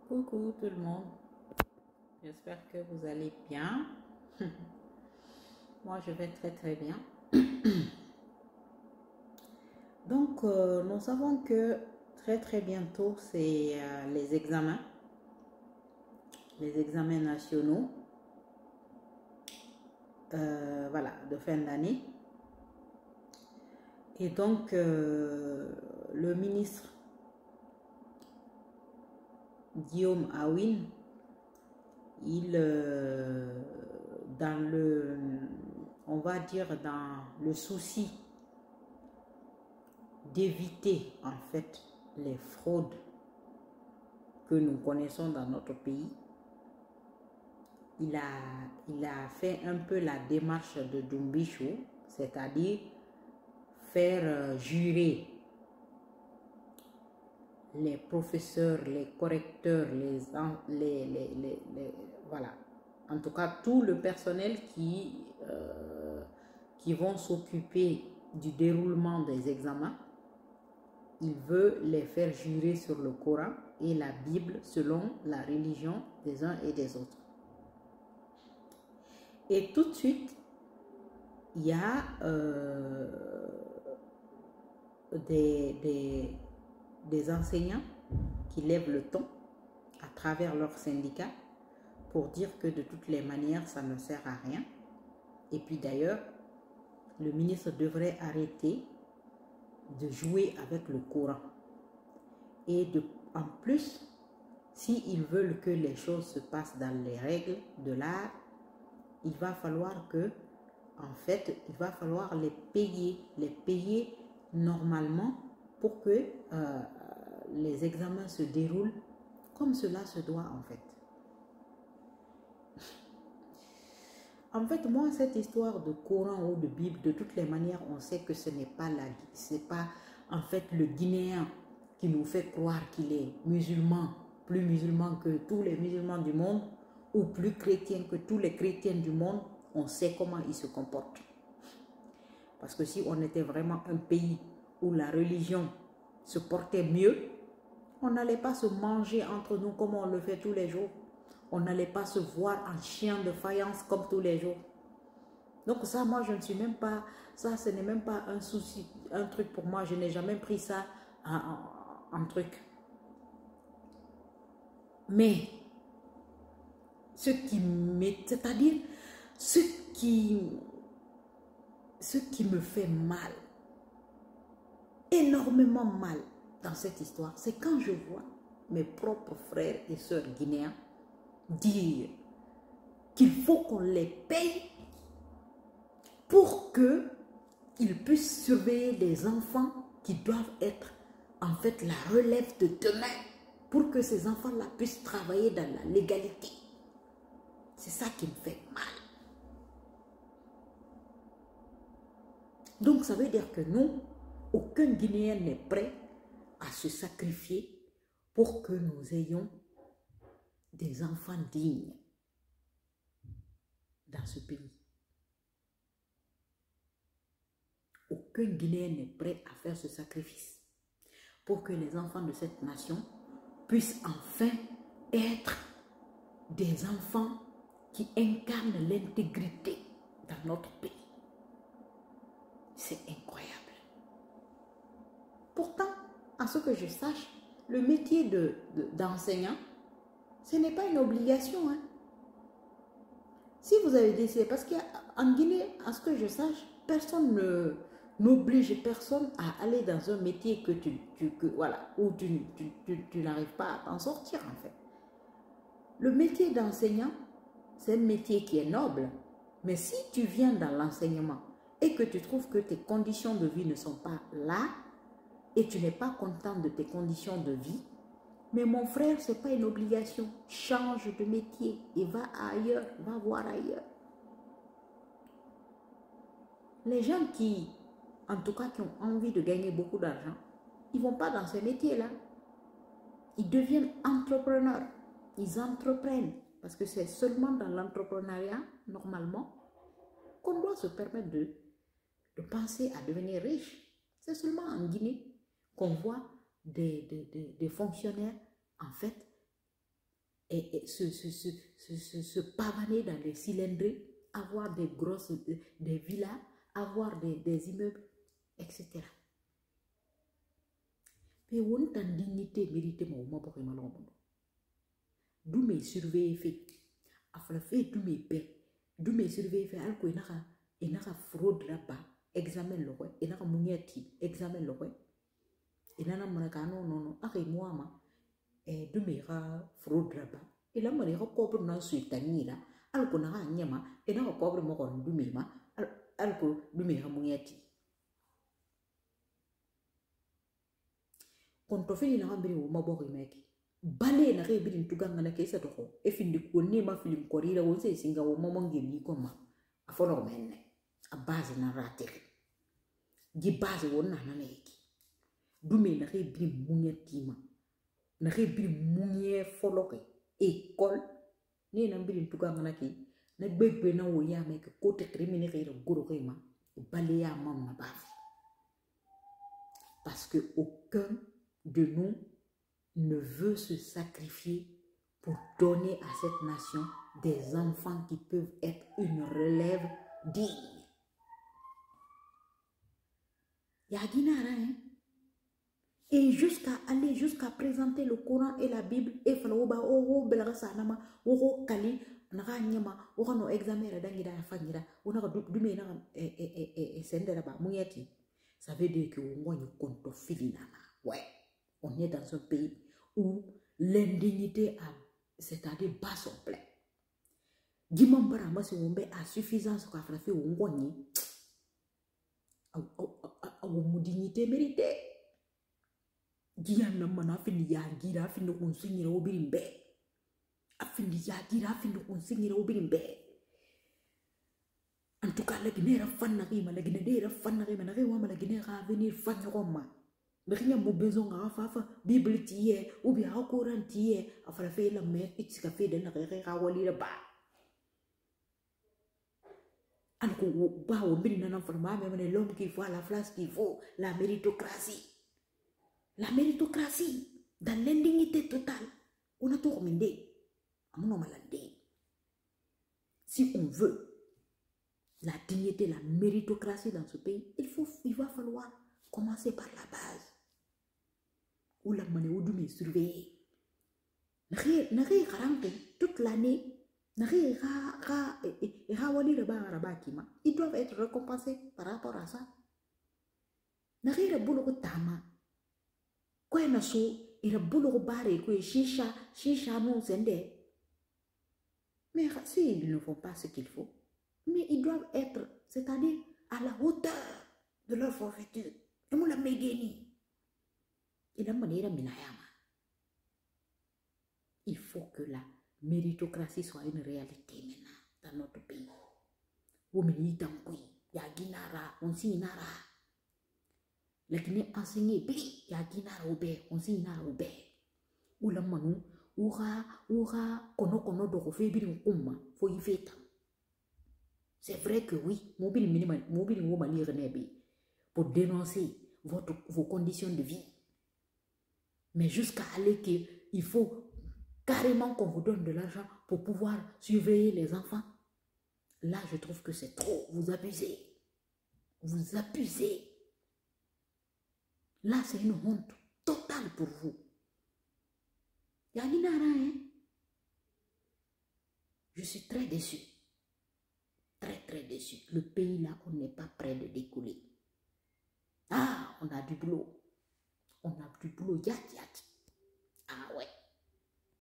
Coucou tout le monde, j'espère que vous allez bien. Moi je vais très bien. Donc nous savons que très bientôt c'est les examens nationaux, voilà, de fin d'année. Et donc le ministre Guillaume Aoun, on va dire dans le souci d'éviter en fait les fraudes que nous connaissons dans notre pays, il a fait un peu la démarche de Dumbicho, c'est-à-dire faire jurer les professeurs, les correcteurs, voilà, en tout cas tout le personnel qui vont s'occuper du déroulement des examens. Il veut les faire jurer sur le Coran et la Bible selon la religion des uns et des autres. Et tout de suite, il y a des enseignants qui lèvent le ton à travers leur syndicat pour dire que de toutes les manières, ça ne sert à rien. Et puis d'ailleurs, le ministre devrait arrêter de jouer avec le Coran. Et en plus, s'ils veulent que les choses se passent dans les règles de l'art, il va falloir que, en fait, il va falloir les payer normalement pour que les examens se déroulent comme cela se doit en fait. En fait, moi, cette histoire de Coran ou de Bible, de toutes les manières, on sait que ce n'est pas en fait le Guinéen qui nous fait croire qu'il est musulman, plus musulman que tous les musulmans du monde, ou plus chrétien que tous les chrétiens du monde. On sait comment il se comporte. Parce que si on était vraiment un pays où la religion se portait mieux, on n'allait pas se manger entre nous comme on le fait tous les jours. On n'allait pas se voir en chien de faïence comme tous les jours. Donc ça, moi, je ne suis même pas... Ça, ce n'est même pas un souci, un truc pour moi. Je n'ai jamais pris ça en truc. Mais, c'est-à-dire, ce qui me fait mal, énormément mal dans cette histoire, c'est quand je vois mes propres frères et sœurs guinéens dire qu'il faut qu'on les paye pour qu'ils puissent surveiller les enfants qui doivent être en fait la relève de demain, pour que ces enfants-là puissent travailler dans la légalité. C'est ça qui me fait mal. Donc ça veut dire que nous, aucun Guinéen n'est prêt à se sacrifier pour que nous ayons des enfants dignes dans ce pays. Aucun Guinéen n'est prêt à faire ce sacrifice pour que les enfants de cette nation puissent enfin être des enfants qui incarnent l'intégrité dans notre pays. C'est incroyable. Pourtant, à ce que je sache, le métier d'enseignant, ce n'est pas une obligation. Hein. Si vous avez décidé, parce qu'en Guinée, à ce que je sache, personne n'oblige personne à aller dans un métier où tu n'arrives pas à t'en sortir en fait. Le métier d'enseignant, c'est un métier qui est noble. Mais si tu viens dans l'enseignement et que tu trouves que tes conditions de vie ne sont pas là et tu n'es pas content de tes conditions de vie, mais mon frère, ce n'est pas une obligation. Change de métier et va ailleurs, va voir ailleurs. Les gens qui, en tout cas, qui ont envie de gagner beaucoup d'argent, ils ne vont pas dans ces métiers-là. Ils deviennent entrepreneurs. Ils entreprennent. Parce que c'est seulement dans l'entrepreneuriat, normalement, qu'on doit se permettre de penser à devenir riche. C'est seulement en Guinée qu'on voit des fonctionnaires, en fait, se pavaner dans les cylindres, avoir des grosses, des villas, avoir des immeubles, etc. Mais on a une dignité méritée, mais on m'a pas mal. D'où mes surveillés fait, afin fait d'où mes paix, d'où mes surveillés fait, alors qu'il y a fraude là-bas, examen le roi, il y a mouniati, examen le roi, il y a non, arrête moi, d'où mes fraude là-bas, il y a mon cobre dans ce tani là, alors qu'on a un yama, et n'a pas cobre mort d'où mes ma, alors que d'où mes mouniati. Quand on fait une rambée au mabori mec. Balé na re bilin tuganga na kesa to ko e findi ko ni ma film ko rira won se singa wo momo ngeli ko ma a folo menne a base na ratel di base won na na eki dume na re bilin munya tima na re bilin munye folo ke école ni na bilin tuganga na ki na gbegbe na wo ya me ko te criminel re goro ko ma balé ya mam na ba parce que aucun de nous ne veut se sacrifier pour donner à cette nation des enfants qui peuvent être une relève digne. Yaginara, hein? Et jusqu'à aller jusqu'à présenter le Coran et la Bible, et faloba oho belrasanama oho kali naranyama oho no examen dangira fangira onara dume na sendera ba muyati. Ça veut dire que on voit compte filinana. Ouais, on est dans un pays où l'indignité c'est-à-dire bas son plein. Dimambara ma se wombe à suffisance kwa frafe wongoni. A dignité méritée. Diana mana fini ya gira fini konsinyira obirimbe. Afini ya gira fini konsinyira obirimbe. En tout cas, la Guinée a fan rima, la Guinée a fan rima, la Guinée a venir fan roma. Mais rien mon besoin à faire Bible tiye ou bien au Coran tiye à faire la mer et ce café de la rewali là bas. Alors bah au milieu d'un format même l'homme qui voit la place qu'il faut la méritocratie dans l'indignité totale on a tout recommandé à mon maladie. Si on veut la dignité, la méritocratie dans ce pays, il va falloir commencer par la base. Où la monnaie ou du surveiller. N'arrive pas toute l'année. N'arrive pas ils doivent être récompensés par rapport à ça. N'arrive pas boulot tama. Quoi na so, il a boulot barré quoi chicha non sende. Mais si ils ne font pas ce qu'il faut, mais ils doivent être, c'est-à-dire à la hauteur de leur forfaiture. Et moi la mégénie. Il faut que la méritocratie soit une réalité maintenant dans notre pays. On s'y nara. La Guinée enseigne bi, yaginara oube, on s'y nara oube. Ou la manu, oura, kono do refait bien umma, faut y faire. C'est vrai que oui, mobile pour dénoncer vos conditions de vie. Mais jusqu'à aller qu'il faut carrément qu'on vous donne de l'argent pour pouvoir surveiller les enfants. Là, je trouve que c'est trop. Vous abusez. Vous abusez. Là, c'est une honte totale pour vous. Yaginara, hein? Je suis très déçu. Très déçu. Le pays là, on n'est pas prêt de découler. Ah, on a du boulot. On a du boulot, yat. Ah ouais.